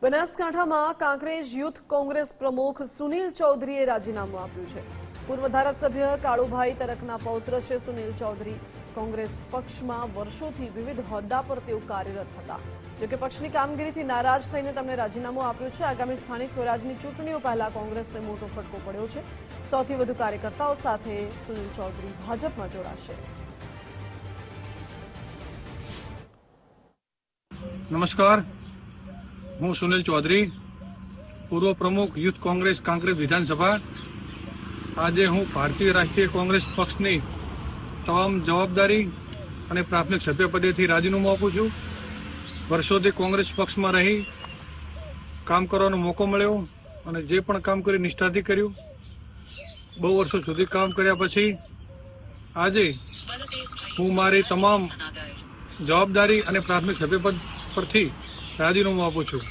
બનાસકાંઠામાં કાંકરેજ યુથ કોંગ્રેસ પ્રમુખ સુનિલ ચૌધરીએ રાજીનામું આપ્યું છે। પૂર્વ ધારાસભ્ય કાળુભાઈ તરકના પૌત્ર છે સુનિલ ચૌધરી। કોંગ્રેસ પક્ષમાં વર્ષોથી વિવિધ હોદ્દા પર તેઓ કાર્યરત હતા, જોકે પક્ષની કામગીરીથી નારાજ થઈને તેમણે રાજીનામું આપ્યું છે। આગામી સ્થાનિક સ્વરાજની ચૂંટણીઓ પહેલા કોંગ્રેસને મોટો ફટકો પડ્યો છે। 100 થી વધુ કાર્યકર્તાઓ સાથે સુનિલ ચૌધરી ભાજપમાં જોડાશે। નમસ્કાર, હું સુનિલ ચૌધરી, પૂર્વ પ્રમુખ યુથ કોંગ્રેસ કાંકરેજ વિધાનસભા। આજે હું ભારતીય રાષ્ટ્રીય કોંગ્રેસ પક્ષની તમામ જવાબદારી અને પ્રાથમિક સભ્યપદેથી રાજીનામું આપું છું। વર્ષોથી કોંગ્રેસ પક્ષમાં રહી કામ કરવાનો મોકો મળ્યો અને જે પણ કામ કર્યું નિષ્ઠાથી કર્યું। બહુ વર્ષો સુધી કામ કર્યા પછી આજે હું મારી તમામ જવાબદારી અને પ્રાથમિક સભ્યપદ પરથી રાજીનામું આપું છું।